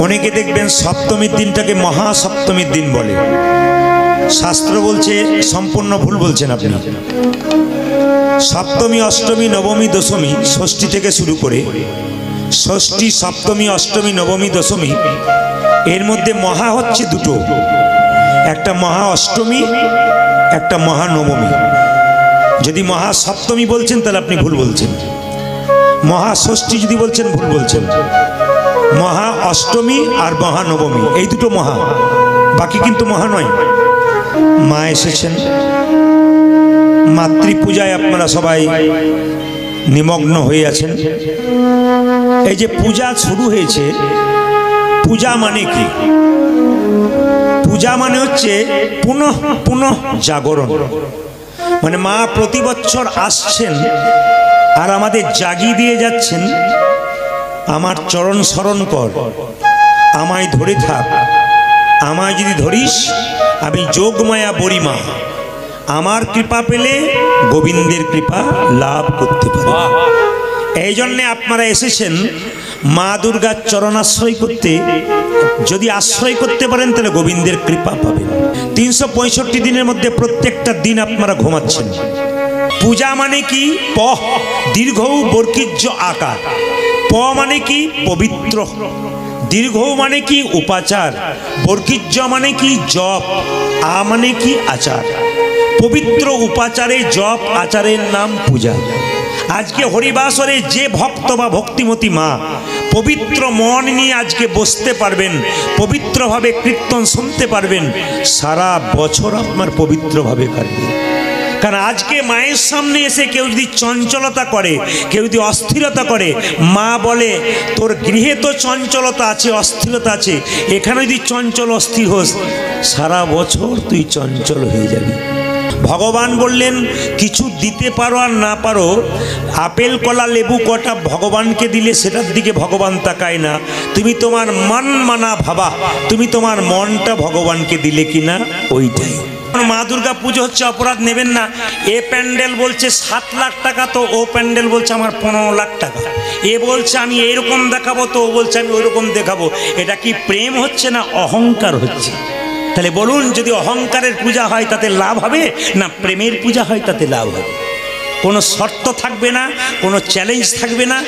অনেকে দেখবেন সপ্তমীর দিনটাকে মহাসপ্তমীর দিন বলে। শাস্ত্র বলছে সম্পূর্ণ ভুল বলছেন আপনি। সপ্তমী, অষ্টমী, নবমী, দশমী, ষষ্ঠী থেকে শুরু করে ষষ্ঠী, সপ্তমী, অষ্টমী, নবমী, দশমী, এর মধ্যে মহা হচ্ছে দুটো, একটা মহা অষ্টমী, একটা মহানবমী। যদি মহাসপ্তমী বলছেন তাহলে আপনি ভুল বলছেন, মহাষষ্ঠী যদি বলছেন ভুল বলছেন। মহা অষ্টমী আর মহানবমী এই দুটো মহা, বাকি কিন্তু মহা নয়। মা এসেছেন, মাতৃপূজায় আপনারা সবাই নিমগ্ন হয়ে আছেন। এই যে পূজা শুরু হয়েছে, পূজা মানে কি? পূজা মানে হচ্ছে পুনঃ পুনঃ জাগরণ। মানে মা প্রতি বছর আসছেন আর আমাদের জাগিয়ে দিয়ে যাচ্ছেন, আমার চরণ স্মরণ কর, আমায় ধরে থাক, আমায় যদি ধরিস আমি যোগমায়া বরিমা, আমার কৃপা পেলে গোবিন্দের কৃপা লাভ করতে পারি। এই জন্যে আপনারা এসেছেন মা দুর্গার চরণাশ্রয় করতে। যদি আশ্রয় করতে পারেন তাহলে গোবিন্দের কৃপা পাবেন। 365 দিনের মধ্যে প্রত্যেকটা দিন আপনারা ঘুমাচ্ছেন। পূজা মানে কি? প দীর্ঘ বর্কিজ্য আকার। প মানে কি? পবিত্র। দীর্ঘ মানে কি? উপাচার। বর্কিজ্য মানে কি? জপ। আ মানে কি? আচার। পবিত্র উপাচারে জপ আচারের নাম পূজা। আজকে হরিবাসরে যে ভক্ত বা ভক্তিমতী মা পবিত্র মন নিয়ে আজকে বসতে পারবেন, পবিত্রভাবে কীর্তন শুনতে পারবেন, সারা বছর আপনার পবিত্রভাবে কাটবে। কারণ আজকে মায়ের সামনে এসে কেউ যদি চঞ্চলতা করে, কেউ যদি অস্থিরতা করে, মা বলে তোর গৃহে তো চঞ্চলতা আছে, অস্থিরতা আছে, এখানে যদি চঞ্চল অস্থির হোস সারা বছর তুই চঞ্চল হয়ে যাবি। ভগবান বললেন কিছু দিতে পারো আর না পারো, আপেল কলা লেবু কটা ভগবানকে দিলে সেটার দিকে ভগবান তাকায় না। তুমি তোমার মন মানা ভাবা, তুমি তোমার মনটা ভগবানকে দিলে কিনা ওইটাই। মা দুর্গা পুজো হচ্ছে, অপরাধ নেবেন না। এ প্যান্ডেল বলছে 7 লাখ টাকা, তো ও প্যান্ডেল বলছে আমার 15 লাখ টাকা। এ বলছে আমি এইরকম দেখাবো, তো ও বলছে আমি ওইরকম দেখাবো। এটা কি প্রেম হচ্ছে না অহংকার হচ্ছে? তাহলে বলুন, যদি অহংকারের পূজা হয় তাতে লাভ হবে না প্রেমের পূজা হয় তাতে লাভ হবে? কোনো শর্ত থাকবে না, কোনো চ্যালেঞ্জ থাকবে না,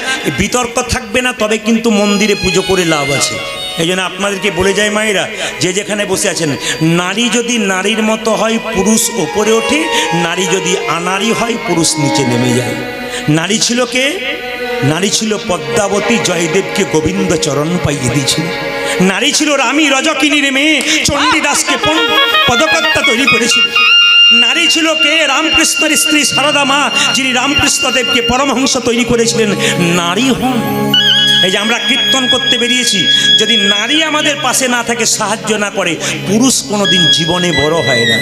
বিতর্ক থাকবে না, তবে কিন্তু মন্দিরে পুজো করে লাভ আছে। এই জন্য আপনাদেরকে বলে যায় মায়েরা, যে যেখানে বসে আছেন, নারী যদি নারীর মতো হয় পুরুষ ওপরে ওঠে, নারী যদি আনারী হয় পুরুষ নিচে নেমে যায়। নারী ছিল কে? নারী ছিল পদ্মাবতী, জয়দেবকে গোবিন্দ চরণ পাইয়ে দিয়েছিল। নারী ছিল রামী রজকিনীর মেয়ে, চণ্ডীদাসকে পদকর্তা তৈরি করেছিল। নারী ছিল কে? রামকৃষ্ণের স্ত্রী সারদা মা, যিনি রামকৃষ্ণদেবকে পরমহংস তৈরি করেছিলেন। নারী হন। এই যে আমরা কীর্তন করতে বেরিয়েছি, যদি নারী আমাদের পাশে না থাকে, সাহায্য না করে, পুরুষ কোনোদিন জীবনে বড় হয় না।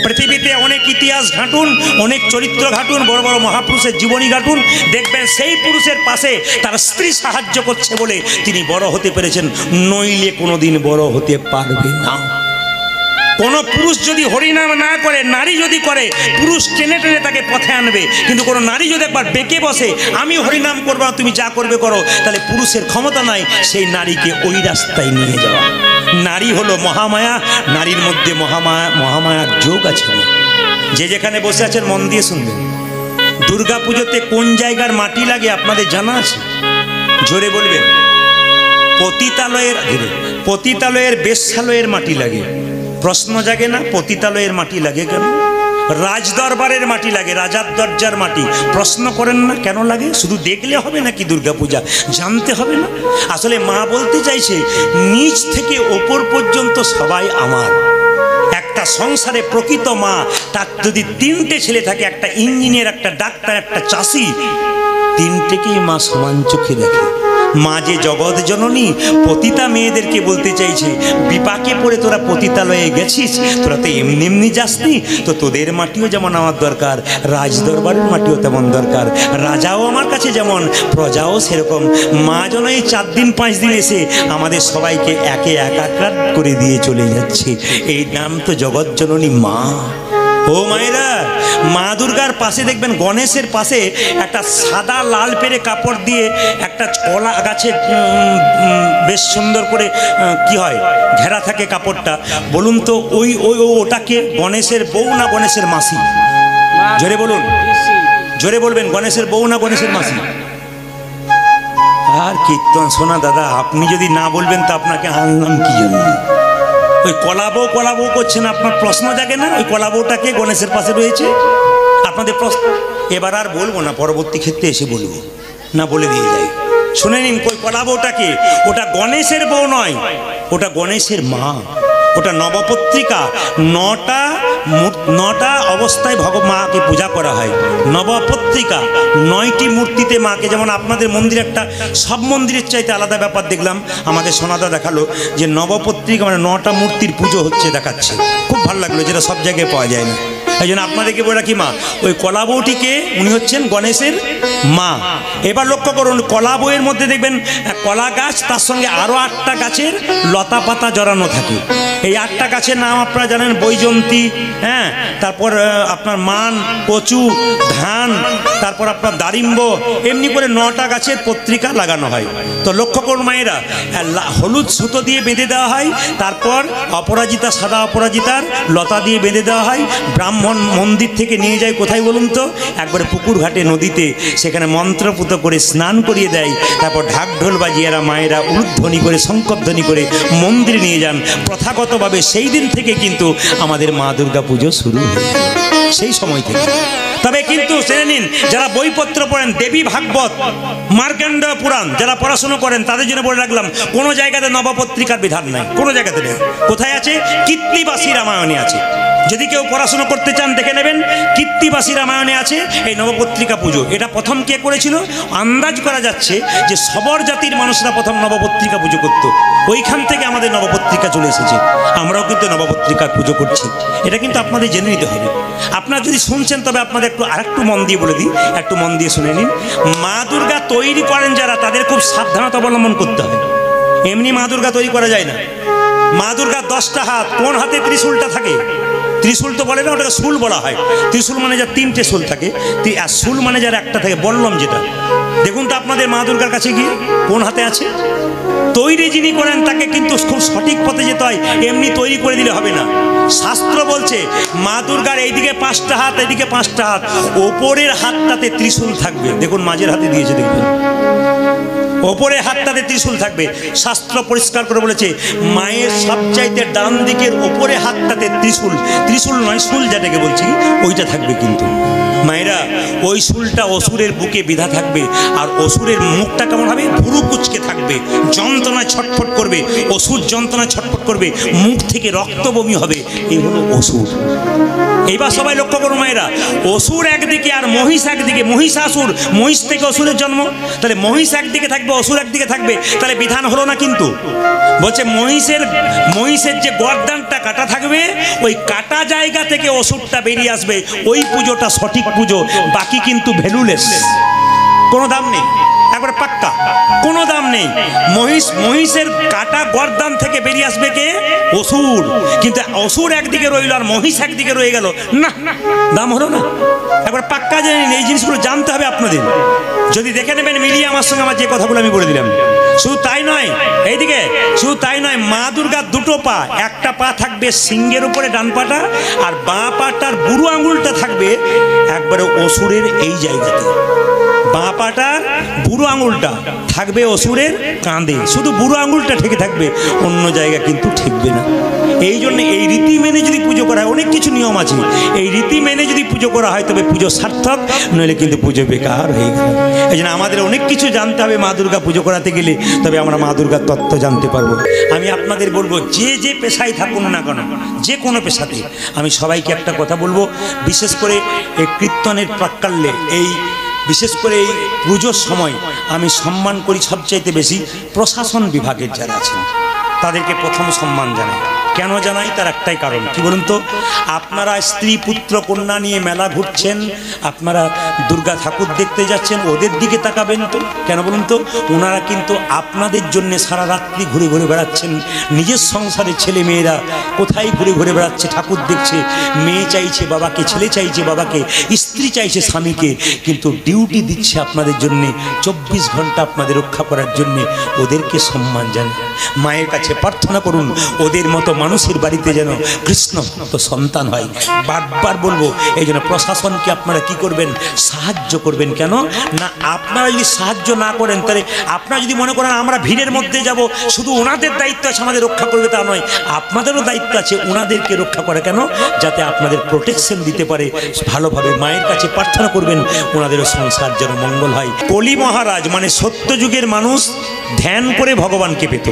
পৃথিবীতে অনেক ইতিহাস ঘাটুন, অনেক চরিত্র ঘাটুন, বড় বড় মহাপুরুষের জীবনী ঘাটুন, দেখবেন সেই পুরুষের পাশে তার স্ত্রী সাহায্য করছে বলে তিনি বড় হতে পেরেছেন, নইলে কোনোদিন বড় হতে পারবে না। কোনো পুরুষ যদি হরিনাম না করে, নারী যদি করে, পুরুষ টেনে টেনে তাকে পথে আনবে। কিন্তু কোনো নারী যদি একবার বেঁকে বসে, আমি হরিনাম করবো, তুমি যা করবে করো, তাহলে পুরুষের ক্ষমতা নাই সেই নারীকে ওই রাস্তায় নিয়ে যাওয়া। নারী হলো মহামায়া, নারীর মধ্যে মহামায়ার যোগ আছে। যে যেখানে বসে আছেন মন দিয়ে শুনবেন। দুর্গা পুজোতে কোন জায়গার মাটি লাগে আপনাদের জানা আছে? জোরে বলবেন। পতিতালয়ের বেশ্যালয়ের মাটি লাগে। প্রশ্ন জাগে না, পতিতালয়ের মাটি লাগে কেন? রাজদরবারের মাটি লাগে, রাজার দরজার মাটি। প্রশ্ন করেন না কেন লাগে? শুধু দেখলে হবে নাকি দুর্গাপূজা? জানতে হবে না? আসলে মা বলতে চাইছে, নিচ থেকে ওপর পর্যন্ত সবাই আমার। একটা সংসারে প্রকৃত মা, তার যদি 3টে ছেলে থাকে, একটা ইঞ্জিনিয়ার, একটা ডাক্তার, একটা চাষি, 3টেকেই মা সমান চোখে দেখে। মা যে জগৎ জননী, পতিতা মেয়েদেরকে বলতে চাইছে, বিপাকে পড়ে তোরা পতিতালয়ে গেছিস, তোরা তো এমনি এমনি যাসনি, তো তোদের মাটিও যেমন আমার দরকার, রাজদরবারের মাটিও তেমন দরকার। রাজাও আমার কাছে যেমন, প্রজাও সেরকম। মা যেন এই 4 দিন 5 দিন এসে আমাদের সবাইকে একে একাকার করে দিয়ে চলে যাচ্ছে। এই নাম তো জগৎ জননী মা। ও মায়েরা, মা দুর্গার পাশে দেখবেন গণেশের পাশে একটা সাদা লাল পেরে কাপড় দিয়ে একটা কলা গাছে বেশ সুন্দর করে কি হয় ঘেরা থাকে কাপড়টা। বলুন তো ওই ওই ওটাকে গণেশের বউ না গণেশের মাসি? জোরে বলুন, জোরে বলবেন, গণেশের বউ না গণেশের মাসি? আর কীর্তন শোনা দাদা, আপনি যদি না বলবেন তো আপনাকে আনলাম কি জন্য? ওই কলা বউ করছেন, আপনার প্রশ্ন জাগে না ওই কলা বউটাকে গণেশের পাশে রয়েছে? আপনাদের প্রশ্ন এবার আর বলবো না, পরবর্তী ক্ষেত্রে এসে বলবো, না বলে দিয়ে যাই। শুনে নিন, ওই কলা বউটাকে, ওটা গণেশের বউ নয়, ওটা গণেশের মা। ওটা নবপত্রিকা। নটা অবস্থায় মাকে পূজা করা হয়। নবপত্রিকা 9টি মূর্তিতে মাকে, যেমন আপনাদের মন্দির একটা সব মন্দিরের চাইতে আলাদা ব্যাপার দেখলাম, আমাকে সোনাদা দেখালো যে নবপত্রিকা মানে 9টা মূর্তির পুজো হচ্ছে দেখাচ্ছে, খুব ভালো লাগলো, যেটা সব জায়গায় পাওয়া যায় না। এই জন্য আপনাদেরকে বলে রাখি, মা ওই কলা বউটিকে উনি হচ্ছেন গণেশের মা। এবার লক্ষ্য করুন, কলা বউয়ের মধ্যে দেখবেন কলা গাছ, তার সঙ্গে আরও 8টা গাছের লতা পাতা জড়ানো থাকে। এই 8টা গাছের নাম আপনারা জানেন, বৈজন্তী, হ্যাঁ, তারপর আপনার মান, কচু, ধান, তারপর আপনার দারিম্ব, এমনি করে 9টা গাছের পত্রিকা লাগানো হয়। তো লক্ষ্য করুন মায়েরা, হলুদ সুতো দিয়ে বেঁধে দেওয়া হয়, তারপর অপরাজিতা, সাদা অপরাজিতার লতা দিয়ে বেঁধে দেওয়া হয়। ব্রাহ্মণ মন্দির থেকে নিয়ে যায় কোথায় বলুন তো? একবারে পুকুর ঘাটে, নদীতে, সেখানে মন্ত্রপুত করে স্নান করিয়ে দেয়। তারপর ঢাক ঢোল বাজিয়েরা মায়েরা উলুধ্বনি করে, শঙ্করধ্বনি করে মন্দিরে নিয়ে যান। প্রথাগতভাবে সেই দিন থেকে কিন্তু আমাদের মা দুর্গা পুজো শুরু হয়ে যায়, সেই সময় থেকে। তবে কিন্তু জেনে নিন, যারা বইপত্র পড়েন, দেবী ভাগবত, মার্কণ্ডেয় পুরাণ যারা পড়াশুনো করেন, তাদের জন্য বলে রাখলাম, কোনো জায়গাতে নবপত্রিকার বিধান নাই, কোনো জায়গাতে নেই। কোথায় আছে? কীর্তিবাসী রামায়ণে আছে। যদি কেউ পড়াশোনা করতে চান দেখে নেবেন, কীর্তিবাসী রামায়ণে আছে এই নবপত্রিকা পুজো। এটা প্রথম কে করেছিল? আন্দাজ করা যাচ্ছে যে সবর জাতির মানুষরা প্রথম নবপত্রিকা পুজো করত, ওইখান থেকে আমাদের নবপত্রিকা চলে এসেছে। আমরাও কিন্তু নবপত্রিকা পুজো করছি, এটা কিন্তু আপনাদের জেনে নিতে হবে। আপনারা যদি শুনছেন তবে আপনাদের আরেকটু মন দিয়ে বলে দিই, একটু মন দিয়ে শুনে নিন। মা দুর্গা তৈরি করেন যারা, তাদের খুব সাবধানতা অবলম্বন করতে হবে। এমনি মা দুর্গা তৈরি করা যায় না। মা দুর্গার 10টা হাত, কোন হাতে ত্রিশূলটা থাকে? ত্রিশূল তো বলে না, ওটাকে শুল বলা হয়। ত্রিশূল মানে যার 3টে শুল থাকে, আর শুল মানে যার একটা থাকে, বললাম যেটা। দেখুন তো আপনাদের মা দুর্গার কাছে গিয়ে কোন হাতে আছে। তৈরি যিনি করেন তাকে কিন্তু খুব সঠিক পথে যেতে হয়, এমনি তৈরি করে দিলে হবে না। শাস্ত্র বলছে মা দুর্গার এইদিকে 5টা হাত, এইদিকে 5টা হাত, ওপরের হাতটাতে ত্রিশূল থাকবে। দেখুন মাঝের হাতে দিয়েছে, দেখবেন ওপরে হাতটাতে ত্রিশূল থাকবে। শাস্ত্র পরিষ্কার করে বলেছে, মায়ের সবচাইতে ডান দিকের ওপরে হাতটাতে ত্রিশূল, ত্রিশূল নয় শুল যেটাকে বলছি, ওইটা থাকবে। কিন্তু মায়েরা ওই শুলটা অসুরের বুকে বিধা থাকবে, আর অসুরের মুখটা কেমন হবে? ভুরু কুচকে থাকবে, যন্ত্রণায় ছটফট করবে, অসুর যন্ত্রণায় ছটফট করবে, মুখ থেকে রক্ত বমি হবে। এই হলো অসুর। এইবার সবাই লক্ষ্য করুন মায়েরা, অসুর একদিকে আর মহিষ একদিকে। মহিষাসুর, মহিষ থেকে অসুরের জন্ম, তাহলে মহিষ একদিকে থাকবে, অসুর একদিকে থাকবে, তাহলে বিধান হলো না। কিন্তু বলছে মহিষের যে গর্দানটা কাটা থাকবে, ওই কাটা জায়গা থেকে অসুরটা বেরিয়ে আসবে। ওই পুজোটা সঠিক পুজো, বাকি কিন্তু ভ্যালুলেস, কোনো দাম নেই, একবারে পাক্কা, কোনো দাম নেই। মহিষের কাটা গর্দান থেকে বেরিয়ে আসবে কে? অসুর। কিন্তু অসুর একদিকে রইল আর মহিষ একদিকে রয়ে গেল, না, দাম হলো না। একবার পাক্কা জানেন, এই জিনিসগুলো জানতে হবে আপনাদের। যদি দেখে নেবেন মিলিয়ে আমার সঙ্গে, আমার যে কথাগুলো আমি বলে দিলাম। শুধু তাই নয়, এইদিকে শুধু তাই নয়, মা দুর্গার 2টো পা, একটা পা থাকবে সিংহের উপরে ডান পাটা, আর বাঁ পাটার বুড়ো আঙুলটা থাকবে একবারে অসুরের এই জায়গাতে। বাঁ পাটার বুড়ো আঙুলটা থাকবে অসুরের কাঁধে, শুধু বুড়ো আঙুলটা ঠেকে থাকবে, অন্য জায়গা কিন্তু ঠেকবে না। এই জন্য এই রীতি মেনে যদি পুজো করা হয়, অনেক কিছু নিয়ম আছে, এই রীতি মেনে যদি পুজো করা হয় তবে পুজো সার্থক, নইলে কিন্তু পুজো বেকার হয়ে গেল। এই জন্য আমাদের অনেক কিছু জানতে হবে মা দুর্গা পুজো করাতে গেলে, তবে আমরা মা দুর্গার তত্ত্ব জানতে পারবো। আমি আপনাদের বলবো, যে পেশায় থাকুন না কেন, যে কোনো পেশাতে, আমি সবাইকে একটা কথা বলবো, বিশেষ করে এই কীর্তনের প্রাক্কালে, এই বিশেষ করে এই পুজোর সময় আমি সম্মান করি সবচাইতে বেশি প্রশাসন বিভাগের যারা আছেন, তাদেরকে প্রথম সম্মান জানাই। কেন জানাই? তার একটাই কারণ, কি বলুন তো? আপনারা স্ত্রী পুত্র কন্যা নিয়ে মেলা ঘুরছেন, আপনারা দুর্গা ঠাকুর দেখতে যাচ্ছেন, ওদের দিকে তাকাবেন তো কেন বলুন তো? ওনারা কিন্তু আপনাদের জন্য সারা রাত্রি ঘুরে ঘুরে বেড়াচ্ছেন। নিজের সংসারে ছেলে মেয়েরা কোথায় ঘুরে ঘুরে বেড়াচ্ছে, ঠাকুর দেখছে। মেয়ে চাইছে বাবাকে, ছেলে চাইছে বাবাকে, স্ত্রী চাইছে স্বামীকে, কিন্তু ডিউটি দিচ্ছে আপনাদের জন্যে, 24 ঘন্টা আপনাদের রক্ষা করার জন্যে। ওদেরকে সম্মান জানান, মায়ের কাছে প্রার্থনা করুন ওদের মতো মানুষের বাড়িতে যেন কৃষ্ণ তো সন্তান হয়। বারবার বলবো, এই জন্য প্রশাসনকে আপনারা কি করবেন? সাহায্য করবেন। কেন না, আপনারা যদি সাহায্য না করেন, তাহলে আপনারা যদি মনে করেন আমরা ভিড়ের মধ্যে যাব, শুধু ওনাদের দায়িত্ব আছে আমাদের রক্ষা করবে, তা নয়, আপনাদেরও দায়িত্ব আছে ওনাদেরকে রক্ষা করা। কেন? যাতে আপনাদের প্রোটেকশন দিতে পারে ভালোভাবে। মায়ের কাছে প্রার্থনা করবেন ওনাদেরও সংসার যেন মঙ্গল হয়। কলি মহারাজ মানে সত্যযুগের মানুষ ধ্যান করে ভগবানকে পেত,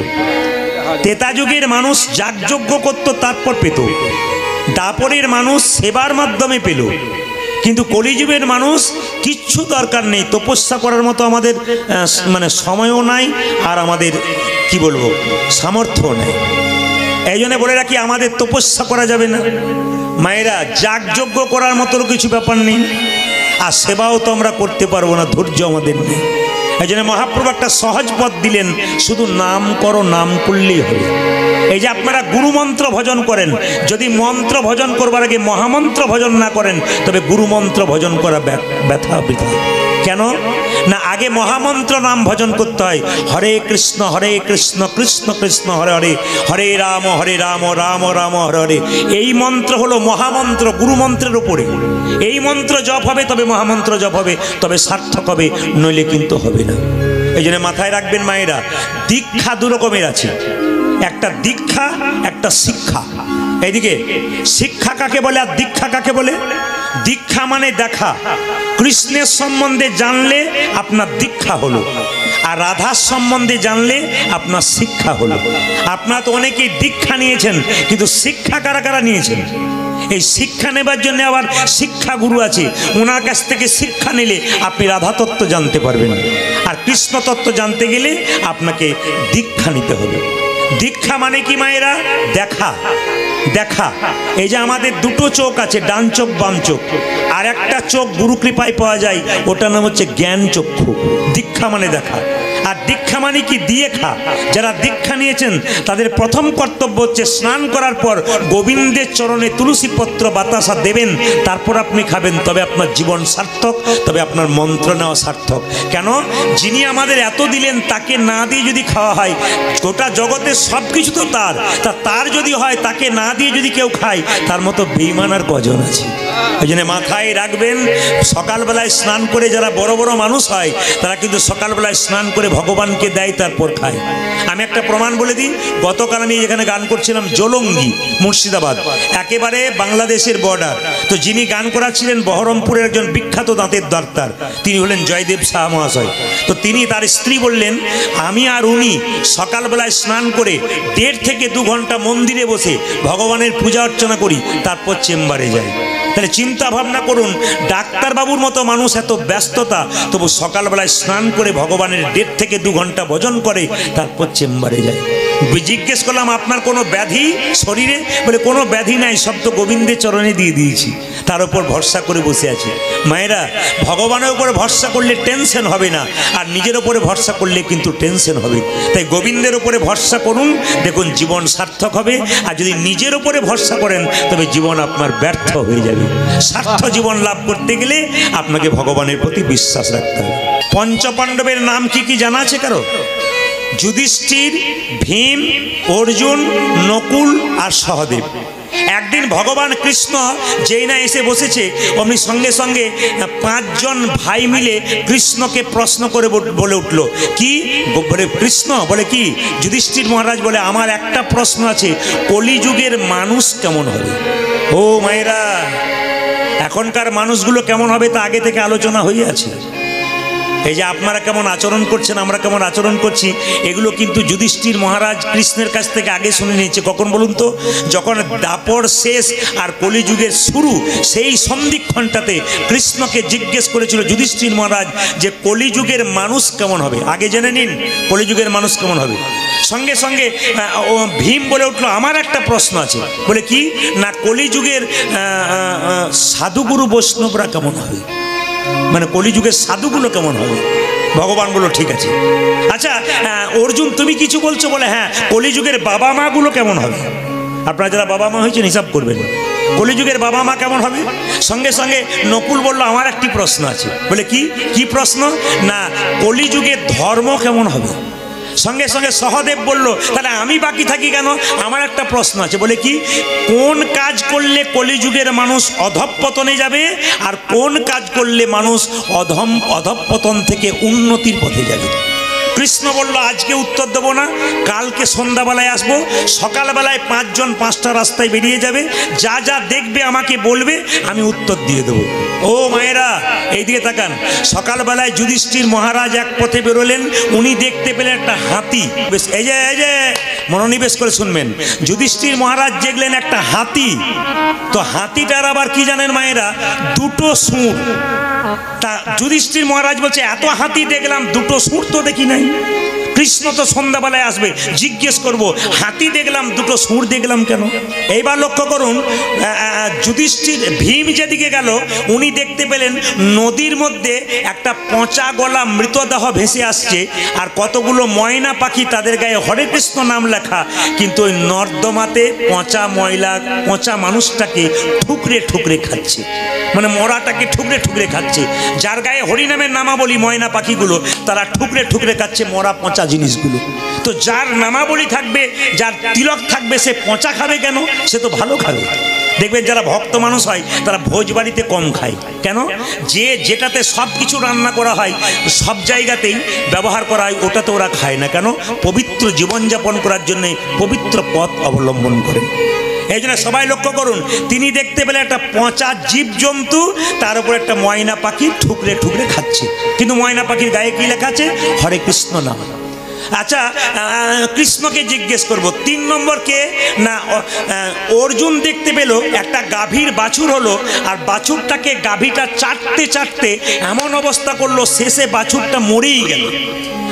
ত্রেতা যুগের মানুষ যাগযজ্ঞ করত তারপর পেত, দাপরের মানুষ সেবার মাধ্যমে পেল, কিন্তু কলিযুগের মানুষ কিচ্ছু দরকার নেই, তপস্যা করার মতো আমাদের মানে সময়ও নাই, আর আমাদের কি বলবো সামর্থ্য নেই। এই জন্য বলে রাখি, আমাদের তপস্যা করা যাবে না মায়েরা, যাগযজ্ঞ করার মতো কিছু ব্যাপার নেই, আর সেবাও তো আমরা করতে পারবো না, ধৈর্য আমাদের নেই। এই জন্য মহাপ্রভু একটা সহজ পথ দিলেন, শুধু নাম করো, নাম করলেই হবে। এই যে আপনারা গুরুমন্ত্র ভজন করেন, যদি মন্ত্র ভজন করবার আগে মহামন্ত্র ভজন না করেন, তবে গুরুমন্ত্র ভজন করা ব্যথা বৃথা। কেন না, আগে মহামন্ত্র নাম ভজন করতে হয়। হরে কৃষ্ণ কৃষ্ণ কৃষ্ণ হরে হরে, হরে রাম রাম রাম হরে হরে। এই মন্ত্র হলো মহামন্ত্র, গুরুমন্ত্রের উপরে। এই মন্ত্র জপ হবে তবে মহামন্ত্র জপ হবে, তবে সার্থক হবে, নইলে কিন্তু হবে না। এই জন্য মাথায় রাখবেন মায়েরা, দীক্ষা দু রকমের আছে, একটা দীক্ষা, একটা শিক্ষা। এইদিকে শিক্ষা কাকে বলে আর দীক্ষা কাকে বলে? দীক্ষা মানে দেখা, কৃষ্ণের সম্বন্ধে জানলে আপনার দীক্ষা হলো, আর রাধার সম্বন্ধে জানলে আপনার শিক্ষা হলো। আপনারা তো অনেকেই দীক্ষা নিয়েছেন, কিন্তু শিক্ষা কারা কারা নিয়েছেন? এই শিক্ষা নেবার জন্য আবার শিক্ষা গুরু আছে, ওনার কাছ থেকে শিক্ষা নিলে আপনি রাধা তত্ত্ব জানতে পারবেন, আর কৃষ্ণ তত্ত্ব জানতে গেলে আপনাকে দীক্ষা নিতে হবে। দীক্ষা মানে কি মায়েরা? দেখা। দেখা, এই যে আমাদের দুটো চোখ আছে, ডান চোখ বাম চোখ, আর একটা চোখ গুরু কৃপায় পাওয়া যায়, ওটার নাম হচ্ছে জ্ঞান চক্ষু। দীক্ষা মানে দেখা। আর দীক্ষা মানে কি? দিয়ে খা। যারা দীক্ষা নিয়েছেন তাদের প্রথম কর্তব্য হচ্ছে স্নান করার পর গোবিন্দের চরণে তুলসী পত্র বাতাসা দেবেন, তারপর আপনি খাবেন, তবে আপনার জীবন সার্থক, তবে আপনার মন্ত্র নেওয়া সার্থক। কেন? যিনি আমাদের এত দিলেন তাকে না দিয়ে যদি খাওয়া হয়, গোটা জগতের সব কিছু তো তার যদি হয়, তাকে না দিয়ে যদি কেউ খায়, তার মতো বেঈমান আর কজন আছে? ওই জন্য মাথায় রাখবেন, সকালবেলায় স্নান করে যারা বড় বড় মানুষ হয়, তারা কিন্তু সকালবেলায় স্নান করে ভগবানকে দেয়, তারপর খায়। আমি একটা প্রমাণ বলে দিই। গতকাল আমি এখানে গান করছিলাম জলঙ্গি, মুর্শিদাবাদ, একেবারে বাংলাদেশের বর্ডার। তো যিনি গান করাচ্ছিলেন বহরমপুরের একজন বিখ্যাত দাঁতের ডাক্তার, তিনি হলেন জয়দেব শাহ মহাশয়। তো তিনি তার স্ত্রী বললেন, আমি আর উনি সকালবেলায় স্নান করে 1.5 থেকে 2 ঘন্টা মন্দিরে বসে ভগবানের পূজা অর্চনা করি, তারপর চেম্বারে যাই। তাহলে চিন্তা ভাবনা করুন, ডাক্তারবাবুর মতো মানুষ এত ব্যস্ততা, তবু সকালবেলায় স্নান করে ভগবানের 1.5 থেকে 2 ঘন্টা ভজন করে, তারপর চেম্বারে যায়। জিজ্ঞেস করলাম, আপনার কোনো ব্যাধি শরীরে? বলে কোনো ব্যাধি নাই, সব তো গোবিন্দের চরণে দিয়ে দিয়েছি, তার উপর ভরসা করে বসে আছে। মায়েরা, ভগবানের উপরে ভরসা করলে টেনশন হবে না, আর নিজের উপরে ভরসা করলে কিন্তু টেনশন হবে। তাই গোবিন্দের উপরে ভরসা করুন, দেখুন জীবন সার্থক হবে। আর যদি নিজের উপরে ভরসা করেন, তবে জীবন আপনার ব্যর্থ হয়ে যাবে। সার্থ জীবন লাভ করতে গেলে আপনাকে ভগবানের প্রতি বিশ্বাস রাখতে হবে। পঞ্চপাণ্ডবের নাম কি কি জানা আছে কারো? যুধিষ্ঠির, ভীম, অর্জুন, নকুল আর সহদেব। একদিন ভগবান কৃষ্ণ যেই না এসে বসেছে, অমনি সঙ্গে সঙ্গে 5 জন ভাই মিলে কৃষ্ণকে প্রশ্ন করে বলে উঠল, কি বলে? কৃষ্ণ বলে, কি? যুধিষ্ঠির মহারাজ বলে, আমার একটা প্রশ্ন আছে, কলিযুগের মানুষ কেমন হবে? ও মায়েরা, এখনকার মানুষগুলো কেমন হবে তা আগে থেকে আলোচনা হয়ে আছে। এই যে আপনারা কেমন আচরণ করছেন, আমরা কেমন আচরণ করছি, এগুলো কিন্তু যুধিষ্ঠির মহারাজ কৃষ্ণের কাছ থেকে আগে শুনে নিয়েছে। কখন বলুন তো? যখন দাপর শেষ আর কলিযুগের শুরু, সেই সন্ধিক্ষণটাতে কৃষ্ণকে জিজ্ঞেস করেছিল যুধিষ্ঠির মহারাজ যে কলিযুগের মানুষ কেমন হবে। আগে জেনে নিন কলিযুগের মানুষ কেমন হবে। সঙ্গে সঙ্গে ভীম বলে উঠলো, আমার একটা প্রশ্ন আছে। বলে কি না, কলিযুগের সাধুগুরু বৈষ্ণবরা কেমন হবে, মানে কলিযুগের সাধুগুলো কেমন হবে। ভগবান বলল ঠিক আছে। আচ্ছা অর্জুন তুমি কিছু বলছো? বলে হ্যাঁ, কলিযুগের বাবা মা গুলো কেমন হবে। আপনারা যারা বাবা মা হয়েছেন হিসাব করবেন, কলিযুগের বাবা মা কেমন হবে। সঙ্গে সঙ্গে নকুল বলল আমার একটি প্রশ্ন আছে। বলে কি প্রশ্ন না, কলিযুগের ধর্ম কেমন হবে। সঙ্গে সঙ্গে সহদেব বলল তাহলে আমি বাকি থাকি কেন, আমার একটা প্রশ্ন আছে। বলে কি, কোন কাজ করলে কলিযুগের মানুষ অধঃপতনে যাবে আর কোন কাজ করলে মানুষ অধঃপতন থেকে উন্নতির পথে যাবে। কৃষ্ণ বলল আজকে উত্তর দেবো না, কালকে সন্ধ্যাবেলায় আসবো। সকালবেলায় 5 জন 5টা রাস্তায় বেরিয়ে যাবে, যা যা দেখবে আমাকে বলবে, আমি উত্তর দিয়ে দেবো। ও মায়েরা এইদিকে তাকান। সকালবেলায় যুধিষ্ঠির মহারাজ এক পথে বেরোলেন, উনি দেখতে পেলেন একটা হাতি। বেশ এই যে মনোনিবেশ করে শুনবেন। যুধিষ্ঠির মহারাজ দেখলেন একটা হাতি। তো হাতিটার আবার কি জানেন মায়েরা, 2টো সুর। তা যুধিষ্ঠির মহারাজ বলছে এত হাতি দেখলাম, 2টো সুর তো দেখি নাই। কৃষ্ণ তো সন্ধ্যাবেলায় আসবে, জিজ্ঞেস করব হাতি দেখলাম 2টো সুর দেখলাম কেন। এইবার লক্ষ্য করুন, যুধিষ্ঠির ভীম যেদিকে গেল উনি দেখতে পেলেন নদীর মধ্যে একটা পচা গলা মৃতদেহ ভেসে আসছে, আর কতগুলো ময়না পাখি তাদের গায়ে হরে কৃষ্ণ নাম লেখা, কিন্তু ওই নর্দমাতে পচা মানুষটাকে ঠুকরে ঠুকরে খাচ্ছে, মানে মরাটাকে ঠুকরে ঠুকরে খাচ্ছে। যার গায়ে হরিনামের নামাবলী ময়না পাখিগুলো, তারা ঠুকরে ঠুকরে খাচ্ছে মরা পচা জিনিসগুলো। তো যার নামাবলী থাকবে, যার তিলক থাকবে, সে পচা খাবে কেন? সে তো ভালো খাবে। দেখবেন যারা ভক্ত মানুষ হয় তারা ভোজ বাড়িতে কম খায়। কেন? যে যেটাতে সব কিছু রান্না করা হয়, সব জায়গাতেই ব্যবহার করা হয়, ওটাতে ওরা খায় না। কেন? পবিত্র জীবনযাপন করার জন্যে পবিত্র পথ অবলম্বন করেন। এই জন্য সবাই লক্ষ্য করুন, তিনি দেখতে পেলে একটা পচা জীবজন্তু, তার উপর একটা ময়না পাখি ঠুকরে ঠুকরে খাচ্ছে, কিন্তু ময়না পাখির গায়ে কি লেখা আছে? হরে কৃষ্ণ নাম। আচ্ছা কৃষ্ণকে জিজ্ঞেস করব 3 নম্বর কে না, অর্জুন দেখতে পেল একটা গাভীর বাছুর হলো, আর বাছুরটাকে গাভীটা চাটতে চাটতে এমন অবস্থা করলো, শেষে বাছুরটা মরেই গেল।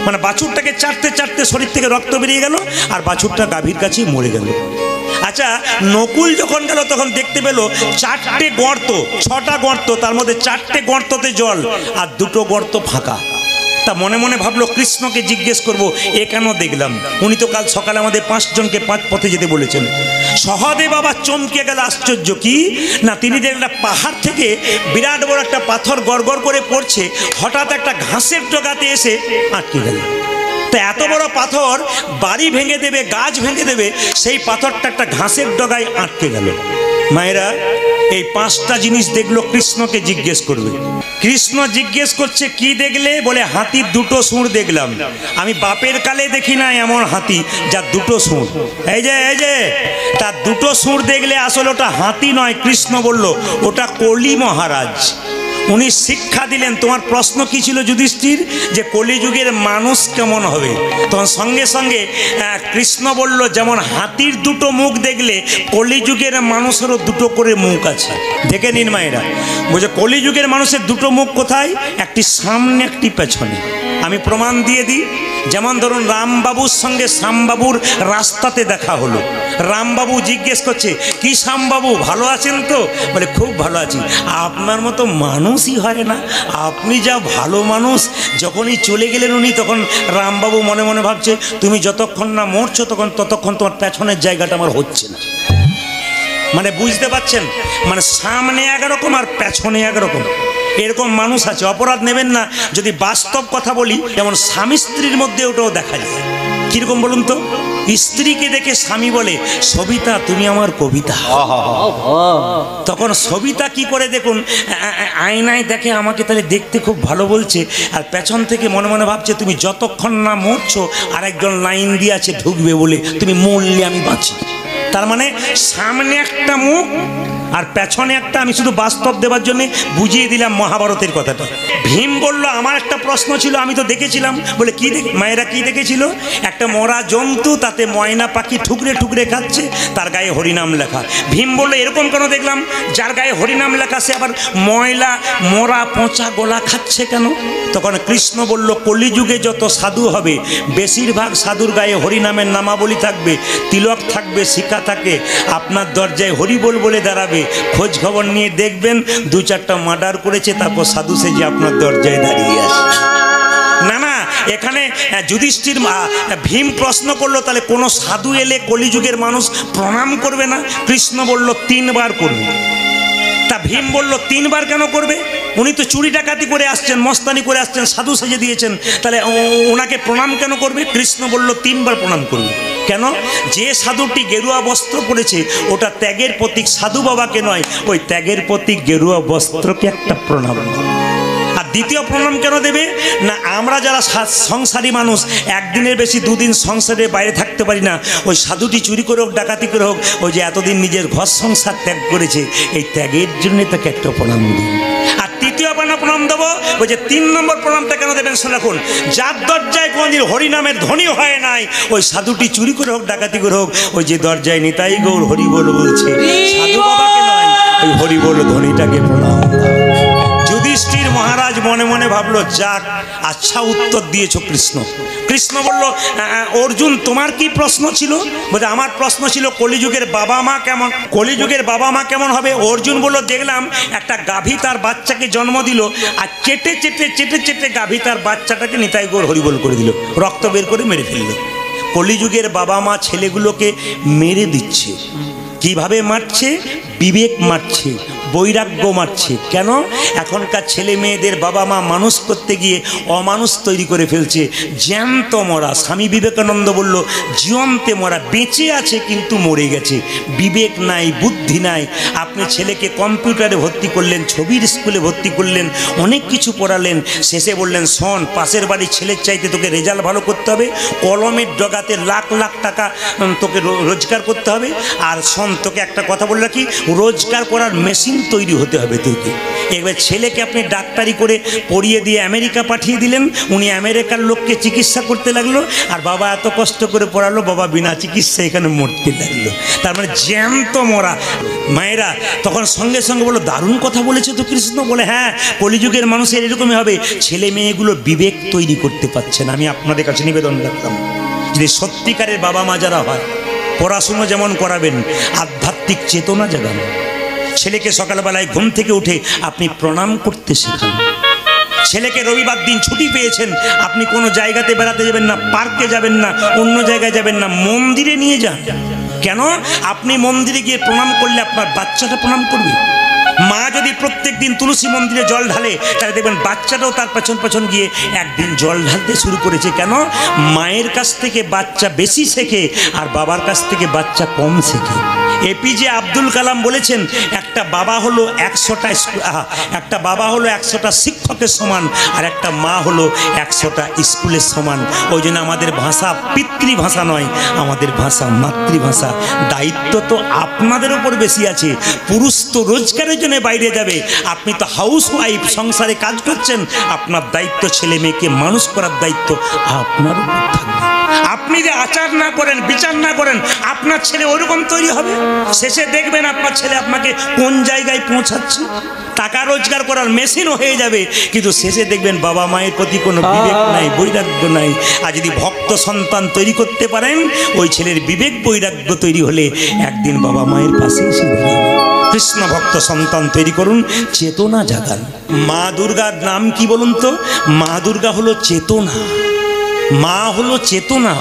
মানে বাছুরটাকে চাটতে চাটতে শরীর থেকে রক্ত বেরিয়ে গেল, আর বাছুরটা গাভীর কাছেই মরে গেল। আচ্ছা নকুল যখন গেল তখন দেখতে পেল 4টে গর্ত, 6টা গর্ত, তার মধ্যে 4টে গর্ততে জল আর 2টো গর্ত ফাঁকা। তা মনে মনে ভাবলো কৃষ্ণকে জিজ্ঞেস করব এ কেন দেখলাম। উনি তো কাল সকালে আমাদের 5 জনকে 5 পথে যেতে বলেছেন। সহদেব আবার চমকে গেল, আশ্চর্য কি না, তিনি দেখলেন পাহাড় থেকে বিরাট বড় একটা পাথর গড়গড় করে পড়ছে, হঠাৎ একটা ঘাসের ডগাতে এসে আটকে গেল। তো এত বড় পাথর বাড়ি ভেঙে দেবে, গাছ ভেঙে দেবে, সেই পাথরটা একটা ঘাসের ডগায় আটকে গেল। মায়েরা এই 5টা জিনিস দেখলো, কৃষ্ণকে জিজ্ঞেস করবে। কৃষ্ণ জিজ্ঞেস করছে কি দেখলে? বলে হাতির 2টো সুর দেখলাম। আমি বাপের কালে দেখি না এমন হাতি যার 2টো সুর। এই যে তার 2টো সুর দেখলে আসলে ওটা হাতি নয়। কৃষ্ণ বলল ওটা কলি মহারাজ। উনি শিক্ষা দিলেন। তোমার প্রশ্ন কি ছিল যুধিষ্ঠির? যে কলিযুগের মানুষ কেমন হবে? তখন সঙ্গে সঙ্গে কৃষ্ণ বলল যেমন হাতির 2টো মুখ দেখলে কলিযুগের মানুষেরও 2টো করে মুখ আছে। দেখে নিন মায়েরা, বলছে কলিযুগের মানুষের 2টো মুখ কোথায়? একটি সামনে, একটি পেছনে। আমি প্রমাণ দিয়ে দিই। যেমন ধরুন রামবাবুর সঙ্গে শ্যামবাবুর রাস্তাতে দেখা হলো। রামবাবু জিজ্ঞেস করছে কি শ্যামবাবু ভালো আছেন তো? বলে খুব ভালো আছি। আপনার মতো মানুষই হয় না, আপনি যা ভালো মানুষ। যখনই চলে গেলেন উনি, তখন রামবাবু মনে মনে ভাবছে তুমি যতক্ষণ না মরছো ততক্ষণ তোমার পেছনের জায়গাটা আমার হচ্ছে না। মানে বুঝতে পারছেন, মানে সামনে একরকম আর পেছনে একরকম, এরকম মানুষ আছে। অপরাধ নেবেন না যদি বাস্তব কথা বলি। যেমন স্বামী স্ত্রীর মধ্যে ওটাও দেখা যায়। কিরকম বলুন তো? স্ত্রীকে দেখে স্বামী বলে সবিতা তুমি আমার কবিতা। তখন সবিতা কি করে দেখুন, আয়নায় দেখে আমাকে তাহলে দেখতে খুব ভালো বলছে, আর পেছন থেকে মনে মনে ভাবছে তুমি যতক্ষণ না মরছো আর একজন লাইন দিয়ে আছে ঢুকবে বলে, তুমি মরলে আমি বাঁচি। তার মানে সামনে একটা মুখ আর পেছনে একটা। আমি শুধু বাস্তব দেওয়ার জন্য বুঝিয়ে দিলাম মহাভারতের কথাটা। ভীম বলল আমার একটা প্রশ্ন ছিল, আমি তো দেখেছিলাম। বলে কি মায়েরা কি দেখেছিল? একটা মরা জন্তু, তাতে ময়না পাখি ঠুকরে ঠুকরে খাচ্ছে, তার গায়ে হরিনাম লেখা। ভীম বলল এরকম কেন দেখলাম? যার গায়ে হরিনাম লেখা সে আবার ময়লা মরা পচা গোলা খাচ্ছে কেন? তখন কৃষ্ণ বলল কলিযুগে যত সাধু হবে বেশিরভাগ সাধুর গায়ে হরিনামের নামাবলী থাকবে, তিলক থাকবে, শিখা থাকে। আপনার দরজায় হরিবোল বলে দাঁড়াবে, খোঁজ খবর নিয়ে দেখবেন 2-4টা মার্ডার করেছে, তারপর সাধু সেজে আপনার দরজায় দাঁড়িয়ে আসে। না না, এখানে যুধিষ্ঠির ভীম প্রশ্ন করলো তাহলে কোনো সাধু এলে কলিযুগের মানুষ প্রণাম করবে না? কৃষ্ণ বলল 3 বার করবে। তা ভীম বলল 3 বার কেন করবে? উনি তো চুরি ডাকাতি করে আসছেন, মস্তানি করে আসছেন, সাধু সেজে দিয়েছেন, তাহলে ওনাকে প্রণাম কেন করবে? কৃষ্ণ বলল 3 বার প্রণাম করবে। কেন? যে সাধুটি গেরুয়া বস্ত্র পরেছে ওটা ত্যাগের প্রতীক, সাধু বাবাকে নয়, ওই ত্যাগের প্রতীক গেরুয়া বস্ত্রকে একটা প্রণাম। আর দ্বিতীয় প্রণাম কেন দেবে না? আমরা যারা সংসারী মানুষ একদিনের বেশি 2 দিন সংসারের বাইরে থাকতে পারি না, ওই সাধুটি চুরি করে হোক ডাকাতি করে হোক, ওই যে এতদিন নিজের ঘর সংসার ত্যাগ করেছে, এই ত্যাগের জন্য তাকে একটা প্রণাম দিই। আর তৃতীয় প্রণাম দেবো, ওই যে 3 নম্বর প্রণামটা কেন দেবেন শুনে রাখুন। যার দরজায় কোনদিন হরিনামের ধ্বনি হয় নাই, ওই সাধুটি চুরি করে হোক ডাকাতি করে হোক, ওই যে দরজায় নিতাই গৌর হরি বল বলছে, সাধু বাবাকে নয়, ওই হরি বল ধ্বনিটাকে প্রণাম। যুধিষ্ঠির মহারাজ মনে মনে ভাবলো যাক, আচ্ছা উত্তর দিয়েছ কৃষ্ণ। কৃষ্ণ বলল অর্জুন তোমার কি প্রশ্ন ছিল? বলে আমার প্রশ্ন ছিল কলিযুগের বাবা মা কেমন। কলিযুগের বাবা মা কেমন হবে? অর্জুন বলল দেখলাম একটা গাভী তার বাচ্চাকে জন্ম দিল, আর চেটে চেটে চেটে চেটে গাভী তার বাচ্চাটাকে নিতাই গৌর হরিবোল করে দিল, রক্ত বের করে মেরে ফেলল। কলিযুগের বাবা মা ছেলেগুলোকে মেরে দিচ্ছে। কিভাবে মারছে? বিবেক মারছে, বৈরাগ্য মারছে। কেন? এখনকার ছেলে মেয়েদের বাবা মা মানুষ করতে গিয়ে অমানুষ তৈরি করে ফেলছে। জ্যান্ত মরা। স্বামী বিবেকানন্দ বলল জীবন্তে মরা, বেঁচে আছে কিন্তু মরে গেছে, বিবেক নাই, বুদ্ধি নাই। আপনি ছেলেকে কম্পিউটারে ভর্তি করলেন, ছবির স্কুলে ভর্তি করলেন, অনেক কিছু পড়ালেন, শেষে বললেন শোন পাশের বাড়ির ছেলের চাইতে তোকে রেজাল্ট ভালো করতে হবে, কলমের ডগাতে লাখ লাখ টাকা তোকে রোজগার করতে হবে, আর শোন তোকে একটা কথা বলে রাখি, রোজগার করার মেশিন তৈরি হতে হবে তোকে। এবার ছেলেকে আপনি ডাক্তারি করে পড়িয়ে দিয়ে আমেরিকা পাঠিয়ে দিলেন, উনি আমেরিকার লোককে চিকিৎসা করতে লাগলো, আর বাবা এত কষ্ট করে পড়ালো, বাবা বিনা চিকিৎসা এখানে মরতে লাগলো। তার মানে জ্যান্ত মরা। মায়েরা তখন সঙ্গে সঙ্গে বললো দারুণ কথা বলেছে তো কৃষ্ণ। বলে হ্যাঁ, কলিযুগের মানুষের এরকমই হবে, ছেলে মেয়েগুলো বিবেক তৈরি করতে পারছে না। আমি আপনাদের কাছে নিবেদন রাখলাম, যদি সত্যিকারের বাবা মা যারা হয়, পড়াশুনো যেমন করাবেন, আধ্যাত্মিক চেতনা জাগান। ছেলেকে সকালবেলায় ঘুম থেকে উঠে আপনি প্রণাম করতে শেখান। ছেলেকে রবিবার দিন ছুটি পেয়েছেন, আপনি কোনো জায়গাতে বেড়াতে যাবেন না, পার্কে যাবেন না, অন্য জায়গায় যাবেন না, মন্দিরে নিয়ে যান। কেন? আপনি মন্দিরে গিয়ে প্রণাম করলে আপনার বাচ্চাটা প্রণাম করবে। মা যদি প্রত্যেক দিন তুলসী মন্দিরে জল ঢালে, তাহলে দেখবেন বাচ্চাটাও তার পেছন পেছন গিয়ে একদিন জল ঢালতে শুরু করেছে। কেন? মায়ের কাছ থেকে বাচ্চা বেশি শেখে, আর বাবার কাছ থেকে বাচ্চা কম শেখে। এপিজে আব্দুল কালাম বলেছেন একটা বাবা হলো 100টা শিক্ষকের সমান, আর একটা মা হলো 100টা স্কুলের সমান। ওই জন্য আমাদের ভাষা পিতৃভাষা নয়, আমাদের ভাষা মাতৃভাষা। দায়িত্ব তো আপনাদের উপর বেশি আছে। পুরুষ তো রোজগারের জন্য বাইরে যাবে, আপনি তো হাউস ওয়াইফ, সংসারে কাজ করছেন। আপনার দায়িত্ব ছেলে মেয়েকে মানুষ করার দায়িত্ব আপনার উপর থাকবে। আপনি যে আচার না করেন, বিচার না করেন, আপনার ছেলে ওইরকম তৈরি হবে। শেষে দেখবেন আপনার ছেলে আপনাকে কোন জায়গায় পৌঁছাচ্ছে। টাকা রোজগার করার মেশিনও হয়ে যাবে, কিন্তু শেষে দেখবেন বাবা মায়ের প্রতি কোনো বিবেক নাই, বৈরাগ্য নাই। আর যদি ভক্ত সন্তান তৈরি করতে পারেন, ওই ছেলের বিবেক বৈরাগ্য তৈরি হলে একদিন বাবা মায়ের পাশে এসে দাঁড়াবে। কৃষ্ণ ভক্ত সন্তান তৈরি করুন, চেতনা জাগান। মা দুর্গার নাম কি বলুন তো? মা দুর্গা হলো চেতনা। মা হলো চেতনা।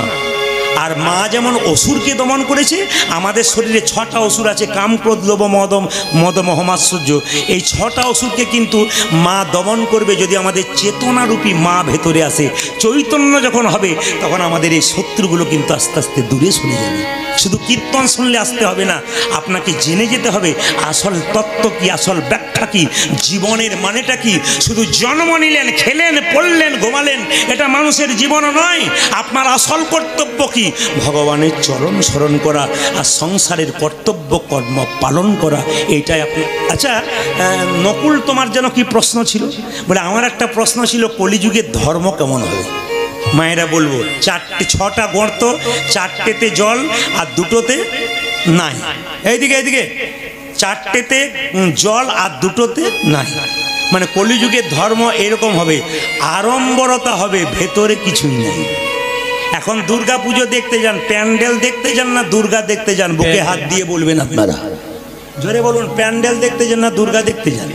আর মা যেমন অসুরকে দমন করেছে, আমাদের শরীরে 6টা অসুর আছে, কাম, ক্রোধ, লোভ, মদ, মোহ, মাৎসর্য। এই 6টা অসুরকে কিন্তু মা দমন করবে যদি আমাদের চেতনারূপী মা ভেতরে আসে। চৈতন্য যখন হবে তখন আমাদের এই শত্রুগুলো কিন্তু আস্তে আস্তে দূরে সরে যাবে। শুধু কীর্তন শুনলে আসতে হবে না, আপনাকে জেনে যেতে হবে আসল তত্ত্ব কি, আসল ব্যাখ্যা কি, জীবনের মানেটা কি। শুধু জন্ম নিলেন, খেলেন, পড়লেন, ঘুমালেন, এটা মানুষের জীবন নয়। আপনার আসল কর্তব্য কি? ভগবানের চরণ স্মরণ করা আর সংসারের কর্তব্য কর্ম পালন করা, এইটাই আপনি। আচ্ছা নকুল, তোমার যেন কি প্রশ্ন ছিল? বলে আমার একটা প্রশ্ন ছিল, কলিযুগের ধর্ম কেমন হবে? মায়েরা বলবো 6টা গর্ত, 4টেতে জল আর 2টোতে নাই। এইদিকে 4টেতে জল আর 2টোতে নাই। মানে কলিযুগের ধর্ম এরকম হবে, আড়ম্বরতা হবে, ভেতরে কিছুই নেই। এখন দুর্গা পুজো দেখতে যান, প্যান্ডেল দেখতে যান না দুর্গা দেখতে যান? বুকে হাত দিয়ে বলবেন আপনারা, জোরে বলুন, প্যান্ডেল দেখতে যান না দুর্গা দেখতে যান?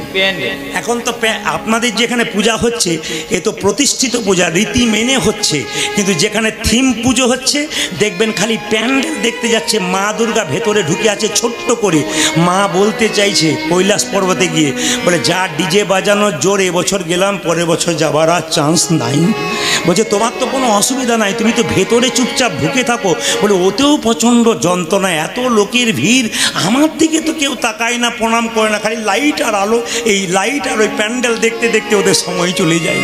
এখন তো আপনাদের যেখানে পূজা হচ্ছে এ তো প্রতিষ্ঠিত পূজা, রীতি মেনে হচ্ছে, কিন্তু যেখানে থিম পুজো হচ্ছে দেখবেন খালি প্যান্ডেল দেখতে যাচ্ছে। মা দুর্গা ভেতরে ঢুকে আছে ছোট্ট করে। মা বলতে চাইছে কৈলাস পর্বতে গিয়ে, বলে যা ডিজে বাজানো জোর, এবছর গেলাম, পরের বছর যাবার আর চান্স নাই। বলছে তোমার তো কোনো অসুবিধা নাই, তুমি তো ভেতরে চুপচাপ ঢুকে থাকো। বলে ওতেও প্রচণ্ড যন্ত্রণা, এত লোকের ভিড়, আমার দিকে তো কেউ তাকায় না, প্রণাম করে না, খালি লাইট আর আলো, এই লাইট আর ওই প্যান্ডেল দেখতে দেখতে ওদের সময় চলে যায়।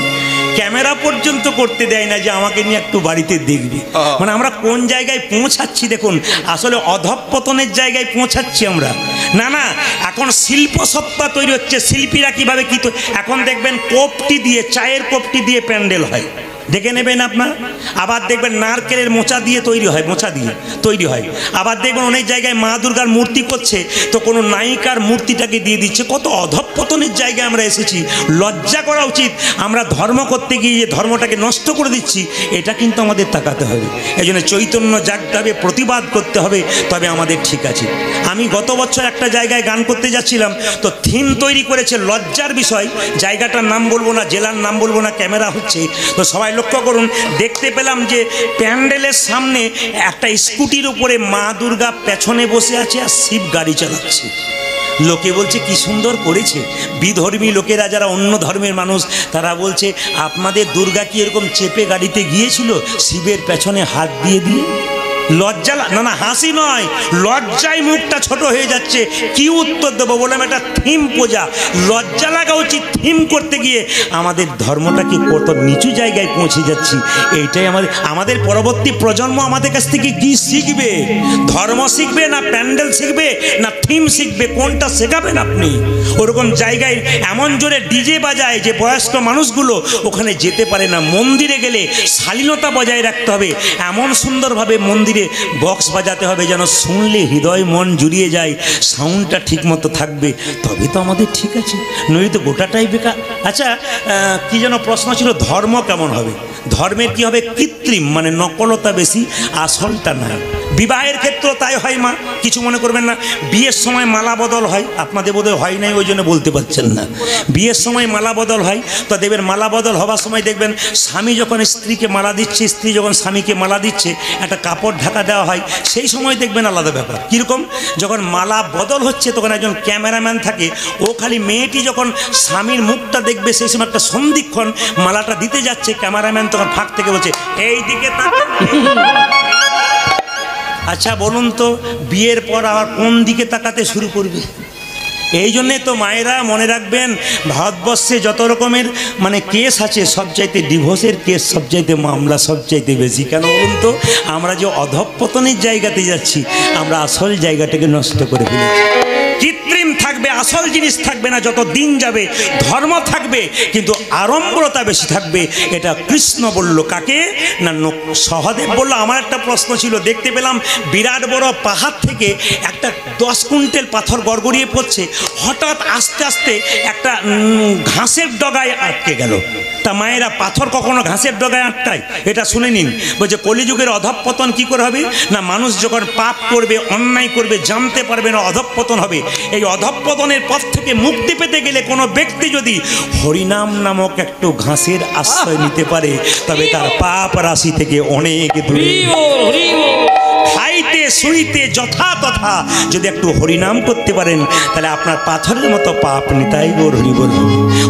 ক্যামেরা পর্যন্ত করতে দেয় না যে আমাকে নিয়ে একটু বাড়িতে দেখবে। মানে আমরা কোন জায়গায় পৌঁছাচ্ছি দেখুন, আসলে অধঃপতনের জায়গায় পৌঁছাচ্ছি আমরা। না, এখন শিল্প সত্তা তৈরি হচ্ছে, শিল্পীরা কিভাবে কি, এখন দেখবেন কোপটি দিয়ে, চায়ের কোপটি দিয়ে প্যান্ডেল হয়, দেখে নেবেন আপনার। আবার দেখবেন নারকেলের মোচা দিয়ে তৈরি হয়, আবার দেখবেন অনেক জায়গায় মা দুর্গার মূর্তি করছে তো কোনো নায়িকার মূর্তিটাকে দিয়ে দিচ্ছে। কত অধঃপতনের জায়গায় আমরা এসেছি, লজ্জা করা উচিত। আমরা ধর্ম করতে গিয়ে যে ধর্মটাকে নষ্ট করে দিচ্ছি, এটা কিন্তু আমাদের তাকাতে হবে। এই জন্য চৈতন্য জাগতে হবে, প্রতিবাদ করতে হবে, তবে আমাদের ঠিক আছে। আমি গত বছর একটা জায়গায় গান করতে যাচ্ছিলাম, তো থিম তৈরি করেছে লজ্জার বিষয়, জায়গাটার নাম বলবো না, জেলার নাম বলবো না, ক্যামেরা হচ্ছে তো সবাই লক্ষ্য করুন। দেখতে পেলাম যে প্যান্ডেলের সামনে একটা স্কুটির উপরে মা দুর্গা পেছনে বসে আছে আর শিব গাড়ি চালাচ্ছে। লোকে বলছে কি সুন্দর করেছে। বিধর্মী লোকেরা, যারা অন্য ধর্মের মানুষ, তারা বলছে আপনাদের দুর্গা কি এরকম চেপে গাড়িতে গিয়েছিল শিবের পেছনে হাত দিয়ে? লজ্জা না, হাসি নয়, লজ্জায় মুখটা ছোট হয়ে যাচ্ছে। কি উত্তর দেবো? বললাম এটা থিম পূজা, লজ্জা লাগা উচিত। থিম করতে গিয়ে আমাদের ধর্মটাকে কত নিচু জায়গায় পৌঁছে যাচ্ছি। এইটাই আমাদের পরবর্তী প্রজন্ম আমাদের কাছ থেকে কি শিখবে? ধর্ম শিখবে না প্যান্ডেল শিখবে না থিম শিখবে? কোনটা শেখাবেন আপনি? ওরকম জায়গায় এমন জোরে ডিজে বাজায় যে বয়স্ক মানুষগুলো ওখানে যেতে পারে না। মন্দিরে গেলে শালীনতা বজায় রাখতে হবে, এমন সুন্দরভাবে মন্দিরে বক্স বাজাতে হবে যেন শুনলে হৃদয় মন জুড়িয়ে যায়, সাউন্ডটা ঠিক মতো থাকবে, তবে তো আমাদের ঠিক আছে, নইলে তো গোটাটাই বেকার। আচ্ছা কি যেন প্রশ্ন ছিল, ধর্ম কেমন হবে? ধর্মের কি হবে? কৃত্রিম, মানে নকলতা বেশি, আসলটা নাই। বিবাহের ক্ষেত্রেও তাই হয় মা, কিছু মনে করবেন না। বিয়ের সময় মালা বদল হয়, আপনাদের বোধহয় হয় নাই ওই জন্য বলতে পারছেন না। বিয়ের সময় মালা বদল হয়, তো দেখবেন মালা বদল হওয়ার সময় দেখবেন স্বামী যখন স্ত্রীকে মালা দিচ্ছে, স্ত্রী যখন স্বামীকে মালা দিচ্ছে, একটা কাপড় ঢাকা দেওয়া হয়। সেই সময় দেখবেন আলাদা ব্যাপার। কীরকম? যখন মালা বদল হচ্ছে তখন একজন ক্যামেরাম্যান থাকে, ও খালি মেয়েটি যখন স্বামীর মুখটা দেখবে সেই সময় একটা সন্ধিক্ষণ মালাটা দিতে যাচ্ছে, ক্যামেরাম্যান তখন ফাঁক থেকে বলছে এই দিকে তাকান। আচ্ছা বলুন তো, বিয়ের পর আবার কোন দিকে তাকাতে শুরু করবে? এই জন্যে তো মায়েরা মনে রাখবেন, ভারতবর্ষে যত রকমের মানে কেস আছে, সবচাইতে ডিভোর্সের কেস সবচাইতে, মামলা সবচাইতে বেশি। কেন বলুন তো? আমরা যে অধঃপতনের জায়গাতে যাচ্ছি, আমরা আসল জায়গাটাকে নষ্ট করে ফেলেছি। কৃত্রিম থাকবে, আসল জিনিস থাকবে না। যত দিন যাবে ধর্ম থাকবে কিন্তু আড়ম্বরতা বেশি থাকবে। এটা কৃষ্ণ বলল কাকে? না সহদেব বলল। আমার একটা প্রশ্ন ছিল, দেখতে পেলাম বিরাট বড় পাহাড় থেকে একটা 10 কুইন্টাল পাথর গড়গড়িয়ে পড়ছে, হঠাৎ আস্তে আস্তে একটা ঘাসের ডগায় আটকে গেল। তা মায়েরা, পাথর কখনো ঘাসের ডগায় আটকায়? এটা শুনে নিন। বলছে কলিযুগের অধঃপতন কি করে হবে? না মানুষ যখন পাপ করবে, অন্যায় করবে, জানতে পারবে না, অধঃপতন হবে। এই অধঃপতনের পথ থেকে মুক্তি পেতে গেলে কোনো ব্যক্তি যদি হরিনাম নামক একটু ঘাসের আশ্রয় নিতে পারে, তবে তার পাপ রাশি থেকে অনেক দূরে। খাইতে শুইতে যথা তথা যদি একটু হরিনাম করতে পারেন তাহলে আপনার পাথরের মতো পাপ নিতাই গৌর হরি বল।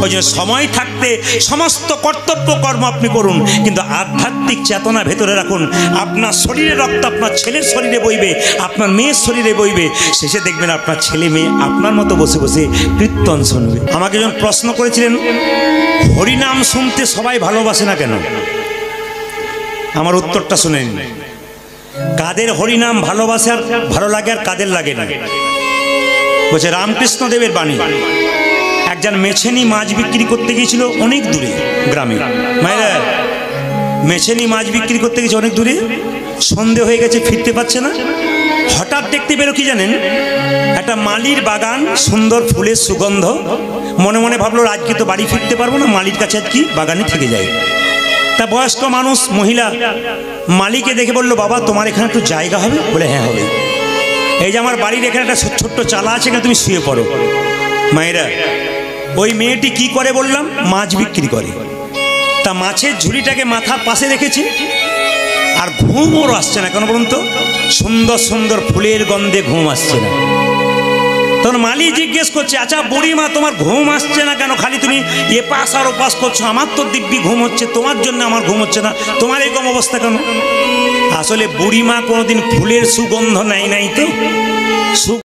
ওই জন্য সময় থাকতে সমস্ত কর্তব্য কর্ম আপনি করুন, কিন্তু আধ্যাত্মিক চেতনা ভেতরে রাখুন। আপনার শরীরে রক্ত আপনার ছেলের শরীরে বইবে, আপনার মেয়ের শরীরে বইবে। শেষে দেখবেন আপনার ছেলে মেয়ে আপনার মতো বসে বসে কীর্তন শুনবে। আমাকে যখন প্রশ্ন করেছিলেন হরিনাম শুনতে সবাই ভালোবাসে না কেন, আমার উত্তরটা শুনেন। কাদের হরিনাম ভালোবাসে আর ভালো লাগে আর কাদের লাগে না? বলছে রামকৃষ্ণ দেবের বাণী। একজন মেছেনি মাছ বিক্রি করতে গিয়েছিল অনেক দূরে গ্রামে, মায়েরা মেছেনি মাছ বিক্রি করতে গেছে অনেক দূরে, সন্ধে হয়ে গেছে, ফিরতে পারছে না। হঠাৎ দেখতে পেলো কি জানেন, একটা মালির বাগান, সুন্দর ফুলের সুগন্ধ। মনে মনে ভাবলো আজকে তো বাড়ি ফিরতে পারবো না, মালির কাছে আজকে বাগানে থেকে যায়। তা বয়স্ক মানুষ মহিলা মালিকে দেখে বললো, বাবা তোমার এখানে একটু জায়গা হবে? বলে হ্যাঁ হবে। এই যে আমার বাড়ির এখানে একটা ছোট্ট চালা আছে, এখানে তুমি শুয়ে পড়ো। মায়েরা ওই মেয়েটি কি করে বললাম, মাছ বিক্রি করে। তা মাছের ঝুড়িটাকে মাথার পাশে রেখেছে, আর ঘুম ওর আসছে না। কেন বলুন তো? সুন্দর সুন্দর ফুলের গন্ধে ঘুম আসছে না। তখন মালি জিজ্ঞেস করছে, আচ্ছা বুড়িমা তোমার ঘুম আসছে না কেন? খালি তুমি এপাশ আর ওপাশ করছো, আমার তো দিব্যি ঘুম হচ্ছে, তোমার জন্য আমার ঘুম হচ্ছে না, তোমার এরকম অবস্থা কেন? আসলে বুড়িমা কোনোদিন ফুলের সুগন্ধ নেয় নাই তো,